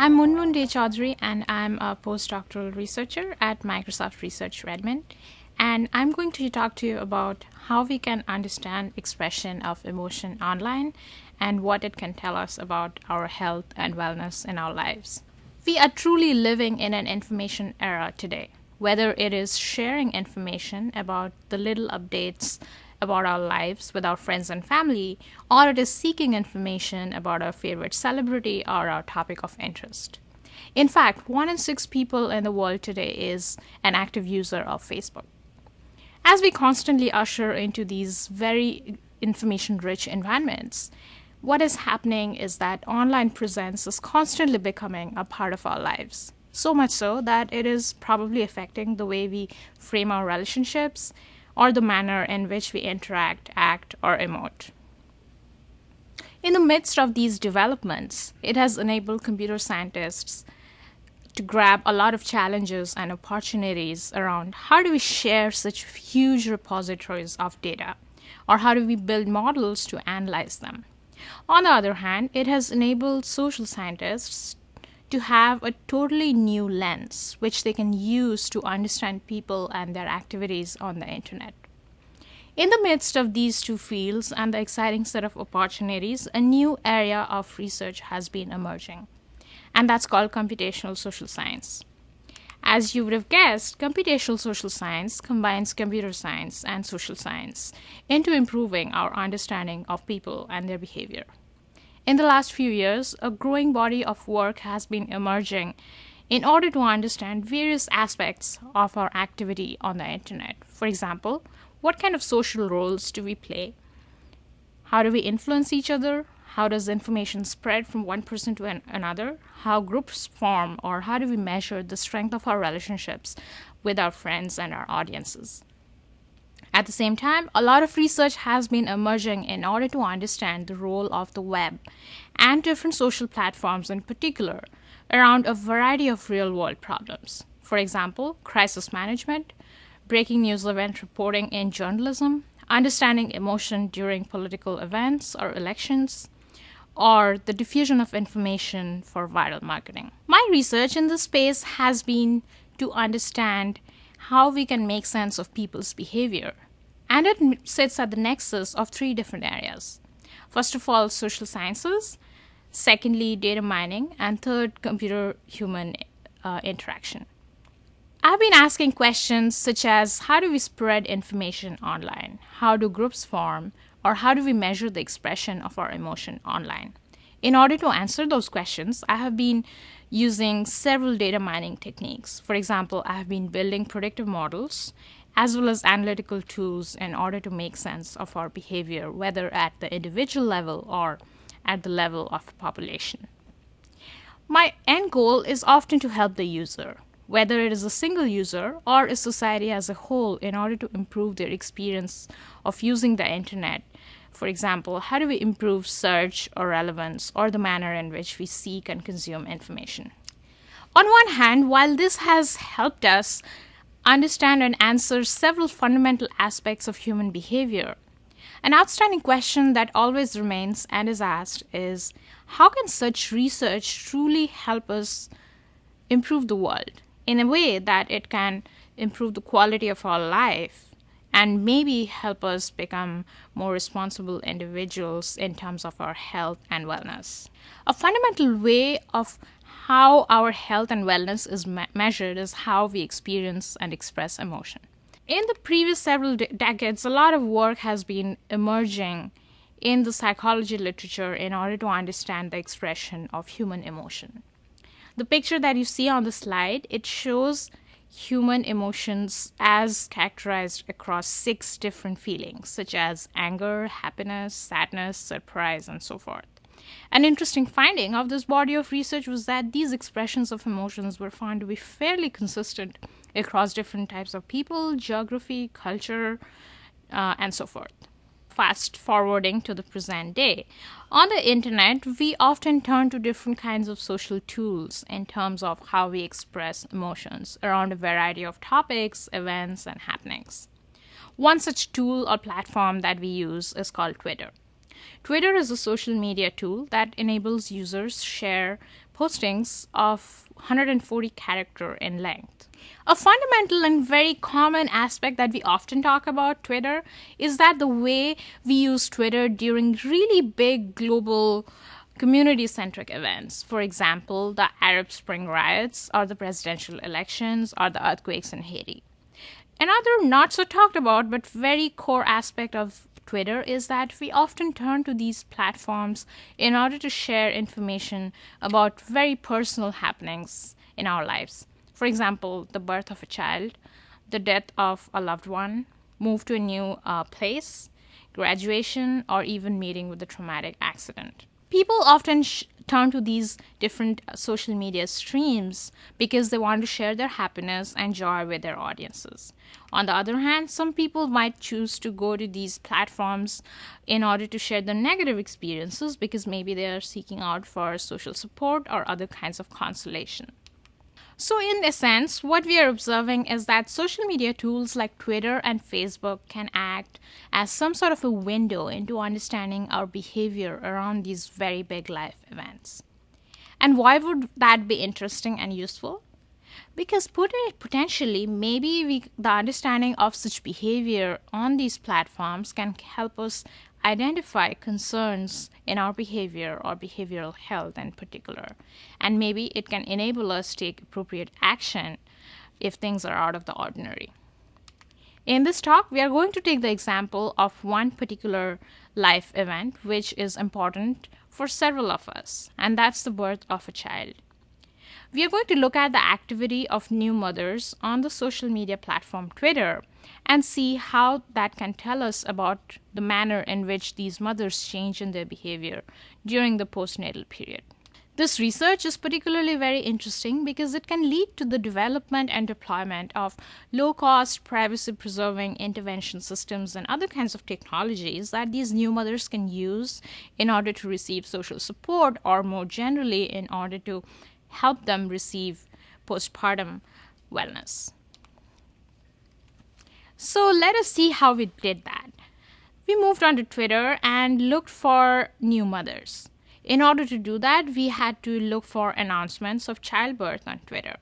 I'm Munmun De Choudhury, and I'm a postdoctoral researcher at Microsoft Research Redmond. And I'm going to talk to you about how we can understand expression of emotion online and what it can tell us about our health and wellness in our lives. We are truly living in an information era today, whether it is sharing information about the little updates about our lives with our friends and family, or it is seeking information about our favorite celebrity or our topic of interest. In fact, 1 in 6 people in the world today is an active user of Facebook. As we constantly usher into these very information-rich environments, what is happening is that online presence is constantly becoming a part of our lives. So much so that it is probably affecting the way we frame our relationships or the manner in which we interact, act, or emote. In the midst of these developments, it has enabled computer scientists to grab a lot of challenges and opportunities around how do we share such huge repositories of data, or how do we build models to analyze them. On the other hand, it has enabled social scientists to have a totally new lens which they can use to understand people and their activities on the internet. In the midst of these two fields and the exciting set of opportunities, a new area of research has been emerging, and that's called computational social science. As you would have guessed, computational social science combines computer science and social science into improving our understanding of people and their behavior. In the last few years, a growing body of work has been emerging in order to understand various aspects of our activity on the internet. For example, what kind of social roles do we play? How do we influence each other? How does information spread from one person to another? How groups form, or how do we measure the strength of our relationships with our friends and our audiences? At the same time, a lot of research has been emerging in order to understand the role of the web and different social platforms in particular around a variety of real-world problems. For example, crisis management, breaking news event reporting in journalism, understanding emotion during political events or elections, or the diffusion of information for viral marketing. My research in this space has been to understand how we can make sense of people's behavior. And it sits at the nexus of 3 different areas. First of all, social sciences. Secondly, data mining. And third, computer-human interaction. I've been asking questions such as how do we spread information online? How do groups form? Or how do we measure the expression of our emotion online? In order to answer those questions, I have been using several data mining techniques. For example, I have been building predictive models as well as analytical tools in order to make sense of our behavior, whether at the individual level or at the level of a population. My end goal is often to help the user, whether it is a single user or a society as a whole, in order to improve their experience of using the internet. For example, how do we improve search or relevance or the manner in which we seek and consume information? On one hand, while this has helped us understand and answer several fundamental aspects of human behavior, an outstanding question that always remains and is asked is, how can such research truly help us improve the world in a way that it can improve the quality of our life and maybe help us become more responsible individuals in terms of our health and wellness? A fundamental way of how our health and wellness is measured is how we experience and express emotion. In the previous several decades, a lot of work has been emerging in the psychology literature in order to understand the expression of human emotion. The picture that you see on the slide, it shows human emotions as characterized across 6 different feelings, such as anger, happiness, sadness, surprise, and so forth. An interesting finding of this body of research was that these expressions of emotions were found to be fairly consistent across different types of people, geography, culture, and so forth. Fast forwarding to the present day. On the internet, we often turn to different kinds of social tools in terms of how we express emotions around a variety of topics, events, and happenings. One such tool or platform that we use is called Twitter. Twitter is a social media tool that enables users share postings of 140 character in length. A fundamental and very common aspect that we often talk about Twitter is that the way we use Twitter during really big global community-centric events. For example, the Arab Spring riots or the presidential elections or the earthquakes in Haiti. Another not so talked about but very core aspect of Twitter is that we often turn to these platforms in order to share information about very personal happenings in our lives. For example, the birth of a child, the death of a loved one, move to a new place, graduation, or even meeting with a traumatic accident. People often turn to these different social media streams because they want to share their happiness and joy with their audiences. On the other hand, some people might choose to go to these platforms in order to share their negative experiences because maybe they are seeking out for social support or other kinds of consolation. So in a sense, what we are observing is that social media tools like Twitter and Facebook can act as some sort of a window into understanding our behavior around these very big life events. And why would that be interesting and useful? Because potentially, maybe the understanding of such behavior on these platforms can help us identify concerns in our behavior or behavioral health in particular. And maybe it can enable us to take appropriate action if things are out of the ordinary. In this talk, we are going to take the example of one particular life event which is important for several of us, and that's the birth of a child. We are going to look at the activity of new mothers on the social media platform Twitter and see how that can tell us about the manner in which these mothers change in their behavior during the postnatal period. This research is particularly very interesting because it can lead to the development and deployment of low-cost, privacy-preserving intervention systems and other kinds of technologies that these new mothers can use in order to receive social support or more generally in order to help them receive postpartum wellness. So let us see how we did that. We moved on to Twitter and looked for new mothers. In order to do that, we had to look for announcements of childbirth on Twitter.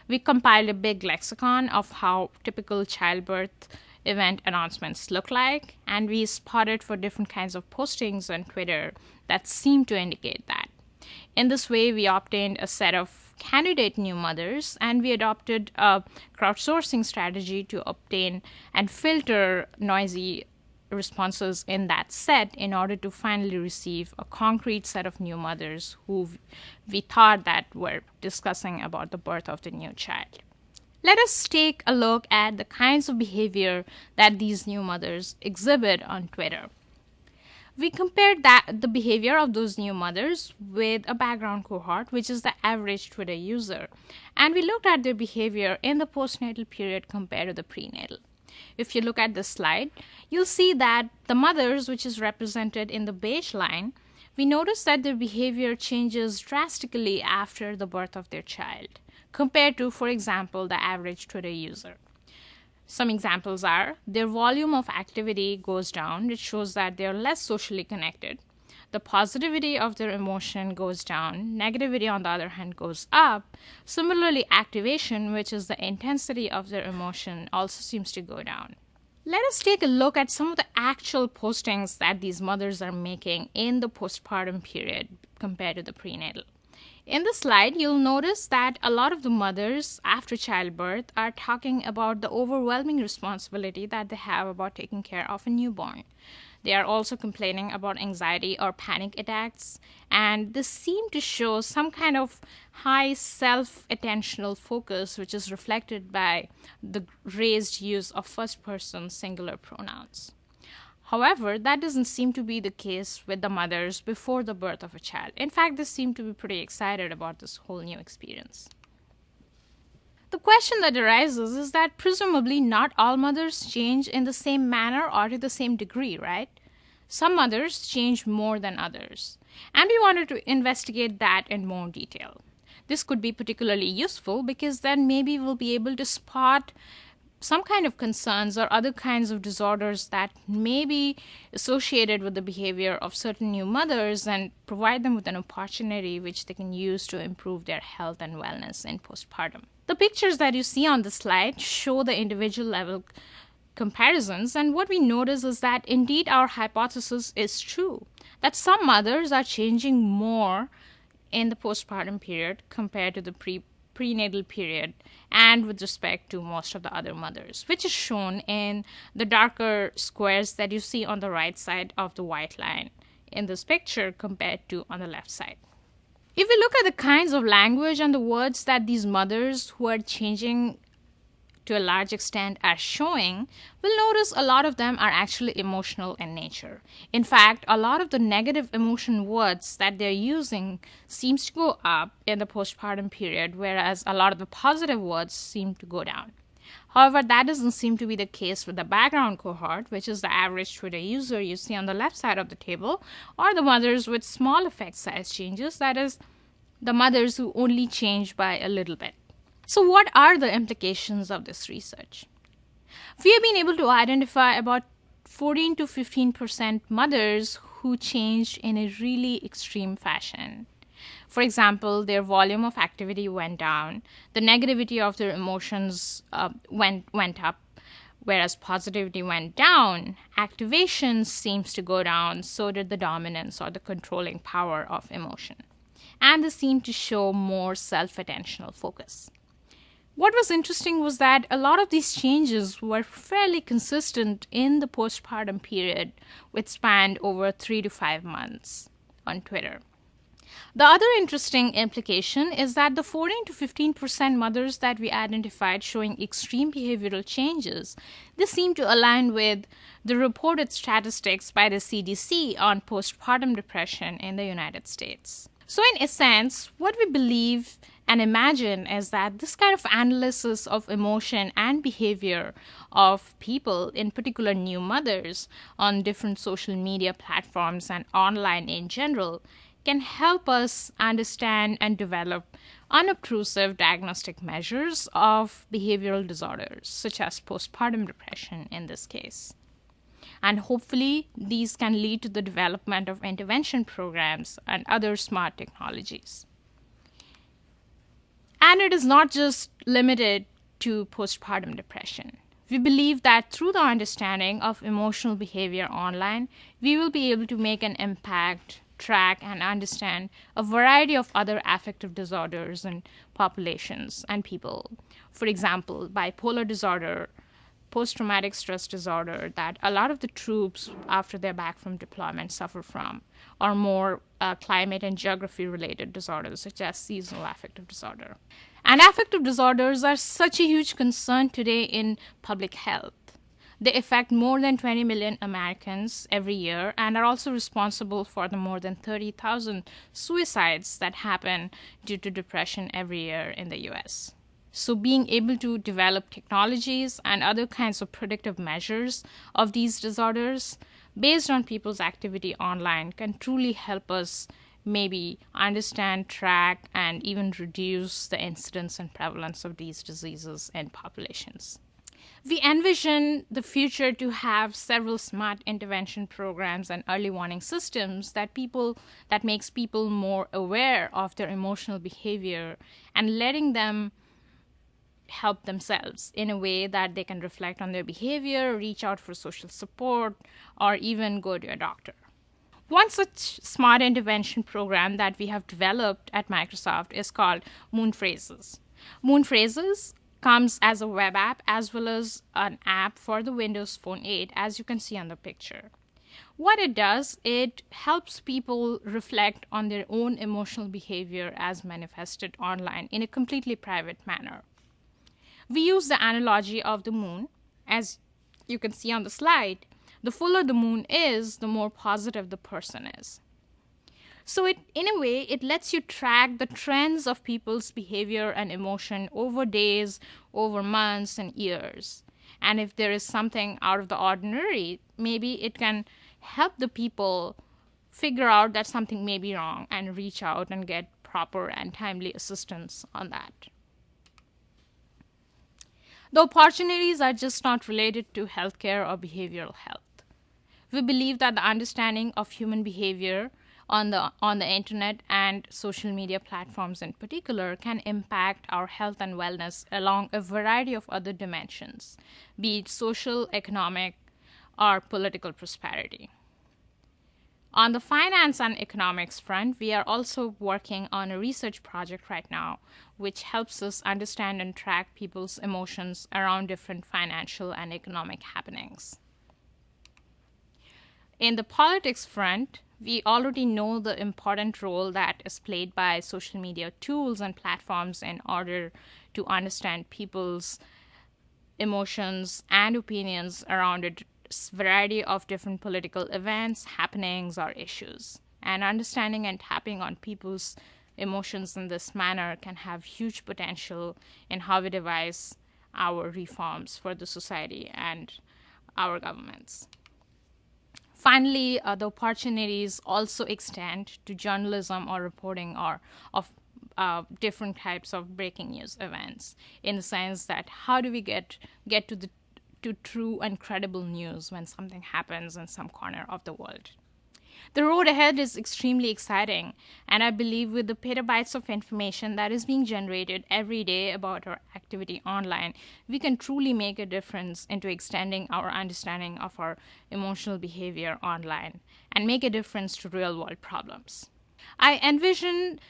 We compiled a big lexicon of how typical childbirth event announcements look like, and we spotted for different kinds of postings on Twitter that seemed to indicate that. In this way, we obtained a set of candidate new mothers, and we adopted a crowdsourcing strategy to obtain and filter noisy responses in that set in order to finally receive a concrete set of new mothers who we thought that were discussing about the birth of the new child. Let us take a look at the kinds of behavior that these new mothers exhibit on Twitter. We compared the behavior of those new mothers with a background cohort, which is the average Twitter user, and we looked at their behavior in the postnatal period compared to the prenatal. If you look at this slide, you'll see that the mothers, which is represented in the beige line, we notice that their behavior changes drastically after the birth of their child, compared to, for example, the average Twitter user. Some examples are their volume of activity goes down, which shows that they're less socially connected. The positivity of their emotion goes down. Negativity, on the other hand, goes up. Similarly, activation, which is the intensity of their emotion, also seems to go down. Let us take a look at some of the actual postings that these mothers are making in the postpartum period compared to the prenatal. In the slide, you'll notice that a lot of the mothers after childbirth are talking about the overwhelming responsibility that they have about taking care of a newborn. They are also complaining about anxiety or panic attacks, and this seemed to show some kind of high self-attentional focus, which is reflected by the raised use of first-person singular pronouns. However, that doesn't seem to be the case with the mothers before the birth of a child. In fact, they seem to be pretty excited about this whole new experience. The question that arises is that presumably not all mothers change in the same manner or to the same degree, right? Some mothers change more than others, and we wanted to investigate that in more detail. This could be particularly useful because then maybe we'll be able to spot some kind of concerns or other kinds of disorders that may be associated with the behavior of certain new mothers and provide them with an opportunity which they can use to improve their health and wellness in postpartum. The pictures that you see on the slide show the individual level comparisons, and what we notice is that indeed our hypothesis is true, that some mothers are changing more in the postpartum period compared to the prenatal period and with respect to most of the other mothers, which is shown in the darker squares that you see on the right side of the white line in this picture compared to on the left side. If we look at the kinds of language and the words that these mothers who are changing to a large extent are showing, we'll notice a lot of them are actually emotional in nature. In fact, a lot of the negative emotion words that they're using seems to go up in the postpartum period, whereas a lot of the positive words seem to go down. However, that doesn't seem to be the case with the background cohort, which is the average Twitter user you see on the left side of the table, or the mothers with small effect size changes, that is, the mothers who only change by a little bit. So what are the implications of this research? We have been able to identify about 14 to 15% mothers who changed in a really extreme fashion. For example, their volume of activity went down, the negativity of their emotions went up, whereas positivity went down. Activation seems to go down, so did the dominance or the controlling power of emotion. And they seemed to show more self-attentional focus. What was interesting was that a lot of these changes were fairly consistent in the postpartum period, which spanned over 3 to 5 months on Twitter. The other interesting implication is that the 14 to 15% mothers that we identified showing extreme behavioral changes, they seem to align with the reported statistics by the CDC on postpartum depression in the United States. So in a sense, what we believe and imagine is that this kind of analysis of emotion and behavior of people, in particular new mothers, on different social media platforms and online in general, can help us understand and develop unobtrusive diagnostic measures of behavioral disorders, such as postpartum depression in this case. And hopefully, these can lead to the development of intervention programs and other smart technologies. And it is not just limited to postpartum depression. We believe that through the understanding of emotional behavior online, we will be able to make an impact, track, and understand a variety of other affective disorders in populations and people. For example, bipolar disorder, post-traumatic stress disorder that a lot of the troops after they're back from deployment suffer from, or more climate and geography related disorders such as seasonal affective disorder. And affective disorders are such a huge concern today in public health. They affect more than 20 million Americans every year and are also responsible for the more than 30,000 suicides that happen due to depression every year in the US. So being able to develop technologies and other kinds of predictive measures of these disorders based on people's activity online can truly help us maybe understand, track, and even reduce the incidence and prevalence of these diseases in populations. We envision the future to have several smart intervention programs and early warning systems that makes people more aware of their emotional behavior and letting them help themselves in a way that they can reflect on their behavior, reach out for social support, or even go to a doctor. One such smart intervention program that we have developed at Microsoft is called Moon Phrases. Moon Phrases comes as a web app as well as an app for the Windows Phone 8, as you can see on the picture. What it does, it helps people reflect on their own emotional behavior as manifested online in a completely private manner. We use the analogy of the moon. As you can see on the slide, the fuller the moon is, the more positive the person is. So in a way, it lets you track the trends of people's behavior and emotion over days, over months, and years. And if there is something out of the ordinary, maybe it can help the people figure out that something may be wrong and reach out and get proper and timely assistance on that. The opportunities are just not related to healthcare or behavioral health. We believe that the understanding of human behavior on the internet and social media platforms in particular can impact our health and wellness along a variety of other dimensions, be it social, economic, or political prosperity. On the finance and economics front, we are also working on a research project right now, which helps us understand and track people's emotions around different financial and economic happenings. In the politics front, we already know the important role that is played by social media tools and platforms in order to understand people's emotions and opinions around a variety of different political events, happenings, or issues. And understanding and tapping on people's emotions in this manner can have huge potential in how we devise our reforms for the society and our governments. Finally, the opportunities also extend to journalism or reporting or of different types of breaking news events, in the sense that how do we get to true and credible news when something happens in some corner of the world. The road ahead is extremely exciting, and I believe with the petabytes of information that is being generated every day about our activity online, we can truly make a difference into extending our understanding of our emotional behavior online and make a difference to real world problems. I envision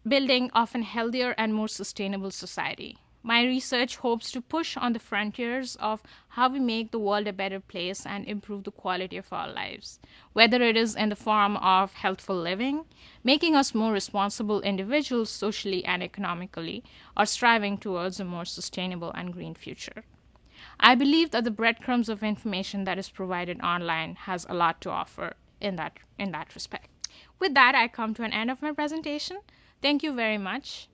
building of an healthier and more sustainable society. My research hopes to push on the frontiers of how we make the world a better place and improve the quality of our lives, whether it is in the form of healthful living, making us more responsible individuals socially and economically, or striving towards a more sustainable and green future. I believe that the breadcrumbs of information that is provided online has a lot to offer in that respect. With that, I come to an end of my presentation. Thank you very much.